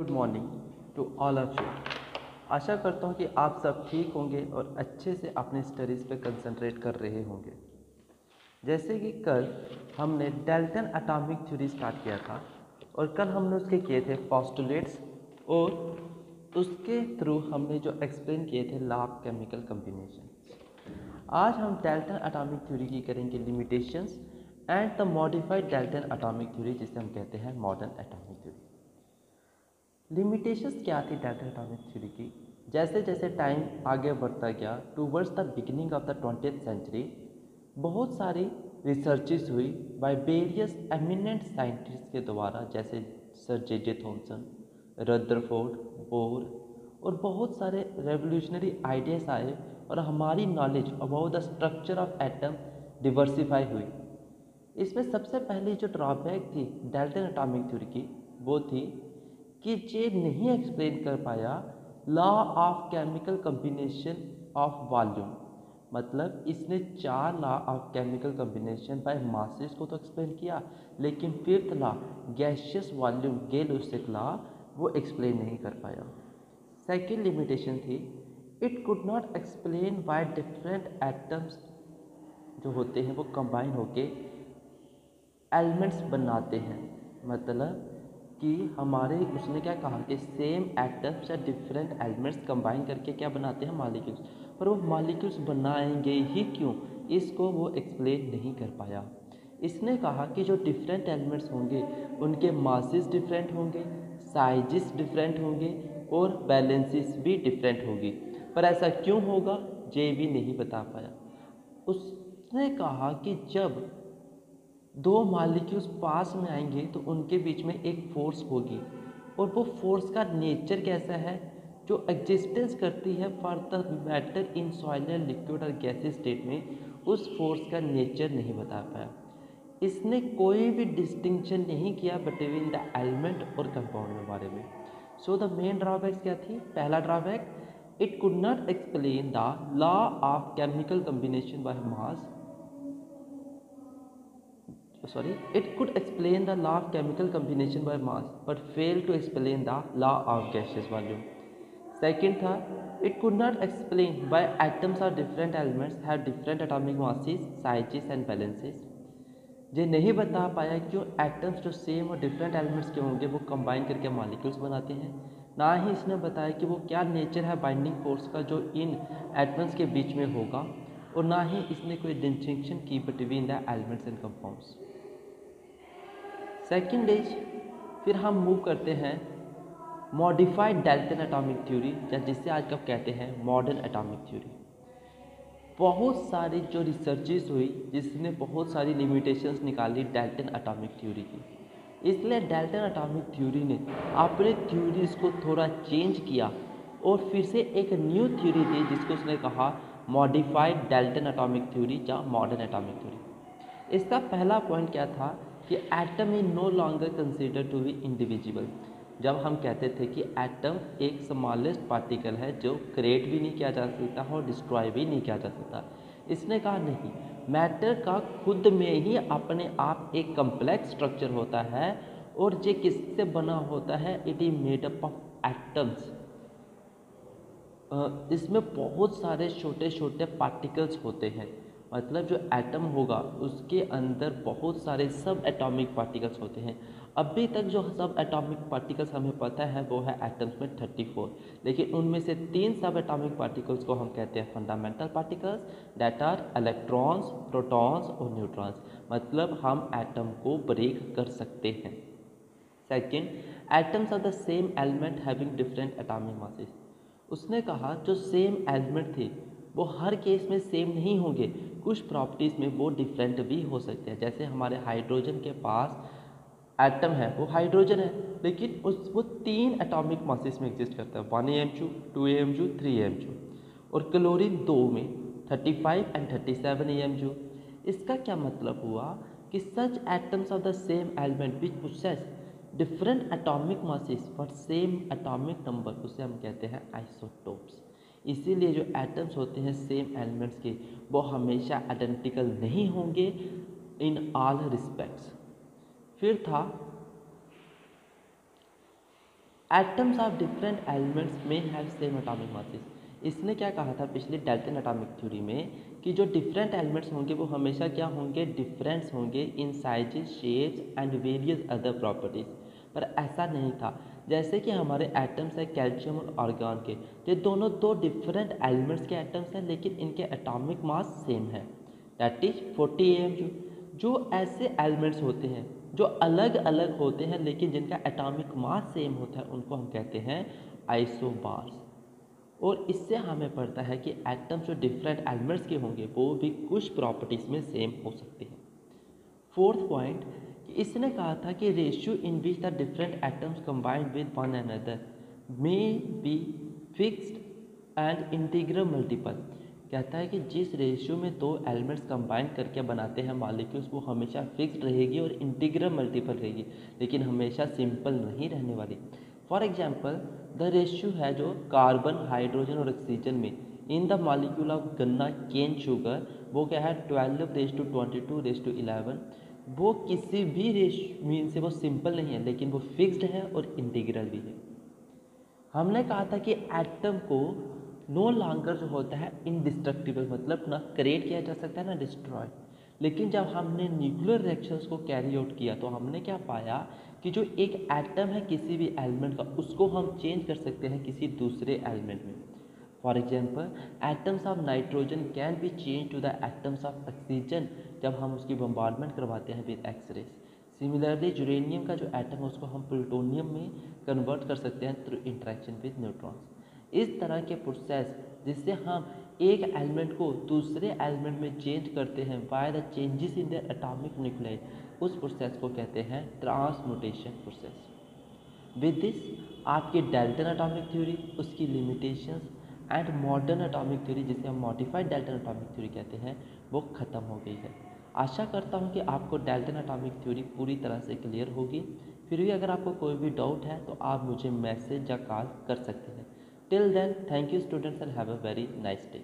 Good morning to all of you. आशा करता हूँ कि आप सब ठीक होंगे और अच्छे से अपने स्टडीज़ पे कंसंट्रेट कर रहे होंगे। जैसे कि कल हमने डाल्टन एटॉमिक थ्योरी स्टार्ट किया था और कल हमने उसके किए थे पोस्टुलेट्स और उसके थ्रू हमने जो एक्सप्लेन किए थे लॉ ऑफ केमिकल कॉम्बिनेशन। आज हम डाल्टन एटॉमिक थ्योरी की करेंगे limitations and the modified Dalton atomic theory, जिसे हम कहते हैं मॉडर्न एटॉमिक थ्योरी। लिमिटेशंस क्या थी डाल्टन एटॉमिक थ्योरी की? जैसे जैसे टाइम आगे बढ़ता गया towards the beginning of the 20th century, बहुत सारी रिसर्चेस हुई बाय वेरियस एमिनेंट साइंटिस्ट के द्वारा, जैसे sir J Thomson, Rutherford, bore, और बहुत सारे रेवोल्यूशनरी आइडियाज़ आए और हमारी knowledge about the structure of atom diversify हुई। इसमें सबसे पहली जो ड्रॉबैक थी डाल्टन एटॉमिक थ्योरी की वो थी कि ये नहीं एक्सप्लेन कर पाया law of chemical combination of volume. मतलब इसने 4 law of chemical combination by masses को तो एक्सप्लेन किया, लेकिन fifth law gaseous volume Gay-Lussac law वो एक्सप्लेन नहीं कर पाया। सेकेंड लिमिटेशन थी it could not explain why different atoms जो होते हैं वो कंबाइन होके एलिमेंट्स बनाते हैं। मतलब कि हमारे उसने क्या कहा कि सेम एटम्स या डिफरेंट एलिमेंट्स कंबाइन करके क्या बनाते हैं, मॉलिक्यूल्स। पर वो मॉलिक्यूल्स बनाएंगे ही क्यों, इसको वो एक्सप्लेन नहीं कर पाया। इसने कहा कि जो डिफरेंट एलिमेंट्स होंगे उनके मासेस डिफरेंट होंगे, साइजेस डिफरेंट होंगे और बैलेंसेस भी डिफरेंट होगी। पर ऐसा क्यों होगा ये भी नहीं बता पाया। उसने कहा कि जब दो मॉलिक्यूल्स पास में आएंगे तो उनके बीच में एक फोर्स होगी, और वो फोर्स का नेचर कैसा है जो एग्जिस्टेंस करती है for the matter in solid liquid और गैसेस स्टेट में, उस फोर्स का नेचर नहीं बता पाया। इसने कोई भी डिस्टिंक्शन नहीं किया बिटवीन द एलिमेंट और कंपाउंड के बारे में। सो द मेन ड्रॉबैक्स क्या थी? पहला drawback, it could not explain the law of chemical combination by mass it could explain the law of chemical combination by mass but failed to explain the law of gaseous volume. Second था, it could not explain why atoms or different elements have different atomic masses, sizes and balances. ये नहीं बता पाया क्यों atoms जो same और different elements के होंगे वो कंबाइन करके मॉलिक्यूल्स बनाते हैं। ना ही इसने बताया कि वो क्या नेचर है बाइंडिंग फोर्स का जो इन एटम्स के बीच में होगा, और ना ही इसने कोई डिस्टिंक्शन की between the elements and compounds. Second is, फिर हम मूव करते हैं मॉडिफाइड डाल्टन एटॉमिक थ्योरी, या जिसे आज कब कहते हैं मॉडर्न एटॉमिक थ्योरी। बहुत सारी जो रिसर्चेस हुई जिसने बहुत सारी लिमिटेशंस निकाली डाल्टन एटॉमिक थ्योरी की, इसलिए डाल्टन एटॉमिक थ्योरी ने अपने थ्योरीज को थोड़ा चेंज किया और फिर से एक न्यू थ्योरी दी जिसको उसने कहा मॉडिफाइड डाल्टन एटॉमिक थ्योरी या मॉडर्न एटॉमिक थ्योरी। इसका पहला पॉइंट क्या था कि atom is no longer consider to be individual. जब हम कहते थे कि एटम एक स्मॉलेस्ट पार्टिकल है जो क्रिएट भी नहीं किया जा सकता और डिस्ट्रॉय भी नहीं किया जा सकता, इसने कहा नहीं, मैटर का खुद में ही अपने आप एक कम्प्लेक्स स्ट्रक्चर होता है और ये किससे बना होता है, it is made up of atoms. इसमें बहुत सारे छोटे छोटे पार्टिकल्स होते हैं। मतलब जो एटम होगा उसके अंदर बहुत सारे सब एटॉमिक पार्टिकल्स होते हैं। अभी तक जो सब एटॉमिक पार्टिकल्स हमें पता है वो है एटम्स में 34, लेकिन उनमें से 3 सब एटॉमिक पार्टिकल्स को हम कहते हैं fundamental particles, that are electrons, protons और न्यूट्रॉन्स। मतलब हम एटम को ब्रेक कर सकते हैं। Second, atoms are the same element having different atomic masses. उसने कहा जो सेम एलिमेंट थे वो हर केस में सेम नहीं होंगे, कुछ प्रॉपर्टीज़ में वो डिफरेंट भी हो सकते हैं। जैसे हमारे हाइड्रोजन के पास एटम है, वो हाइड्रोजन है, लेकिन वो 3 एटॉमिक मासेस में एग्जिस्ट करता है, 1 AMU, 2 AMU, 3 AMU। और क्लोरीन 2 में 35 एंड 37 AMU। इसका क्या मतलब हुआ कि such atoms of the same element which possess different atomic masses for same atomic number, उसे हम कहते हैं आइसोटोप्स। इसीलिए जो एटम्स होते हैं सेम एलिमेंट्स के वो हमेशा आइडेंटिकल नहीं होंगे इन ऑल रिस्पेक्ट्स। फिर था एटम्स ऑफ डिफरेंट एलिमेंट्स में हैव सेम एटॉमिक मासेस। इसने क्या कहा था पिछले डाल्टन एटॉमिक थ्योरी में कि जो डिफरेंट एलिमेंट्स होंगे वो हमेशा क्या होंगे, डिफरेंस होंगे in sizes, shapes and various other properties. पर ऐसा नहीं था। जैसे कि हमारे एटम्स है कैल्शियम और आर्गन के, ये दोनों दो डिफरेंट एलिमेंट्स के एटम्स हैं लेकिन इनके एटॉमिक मास सेम है, दैट इज 40 AMU। जो ऐसे एलिमेंट्स होते हैं जो अलग अलग होते हैं लेकिन जिनका एटॉमिक मास सेम होता है उनको हम कहते हैं आइसोबार्स। और इससे हमें पड़ता है कि एटम्स जो डिफरेंट एलिमेंट्स के होंगे वो भी कुछ प्रॉपर्टीज़ में सेम हो सकते हैं। फोर्थ पॉइंट, इसने कहा था कि ratio in which the different atoms combined with one another may be fixed and integral multiple. कहता है कि जिस रेशियो में दो एलिमेंट्स कंबाइन करके बनाते हैं मॉलिक्यूल्स वो हमेशा फिक्स्ड रहेगी और इंटीग्रल मल्टीपल रहेगी, लेकिन हमेशा सिंपल नहीं रहने वाली। फॉर एग्जाम्पल द रेशियो है जो कार्बन, हाइड्रोजन और ऑक्सीजन में इन द मॉलिक्यूल ऑफ गन्ना केन शुगर, वो क्या है 12^22^11। वो किसी भी रेशियो मीन से वो सिंपल नहीं है लेकिन वो फिक्स्ड है और इंटीग्रल भी है। हमने कहा था कि एटम को नो लॉन्गर जो होता है इनडिस्ट्रक्टिबल, मतलब ना क्रिएट किया जा सकता है ना डिस्ट्रॉय। लेकिन जब हमने न्यूक्लियर रिएक्शंस को कैरी आउट किया तो हमने क्या पाया कि जो एक एटम है किसी भी एलिमेंट का उसको हम चेंज कर सकते हैं किसी दूसरे एलिमेंट में। For example atoms of nitrogen can be change to the atoms of oxygen जब हम उसकी बम्बार्डमेंट करवाते हैं विद एक्सरेज। सिमिलरली यूरेनियम का जो एटम है उसको हम प्लूटोनियम में कन्वर्ट कर सकते हैं थ्रू इंटरेक्शन विद न्यूट्रॉन्स। इस तरह के प्रोसेस जिससे हम एक एलिमेंट को दूसरे एलिमेंट में चेंज करते हैं by the changes in their atomic nuclei, उस प्रोसेस को कहते हैं ट्रांसम्यूटेशन प्रोसेस। विद दिस आपकी डाल्टन एटॉमिक थ्योरी, उसकी limitations and modern atomic theory जिसे हम मॉडिफाइड डाल्टन एटॉमिक थ्योरी कहते हैं वो ख़त्म हो गई है। आशा करता हूँ कि आपको डाल्टन एटॉमिक थ्योरी पूरी तरह से क्लियर होगी। फिर भी अगर आपको कोई भी डाउट है तो आप मुझे मैसेज या कॉल कर सकते हैं। Till then thank you students and have a very nice day.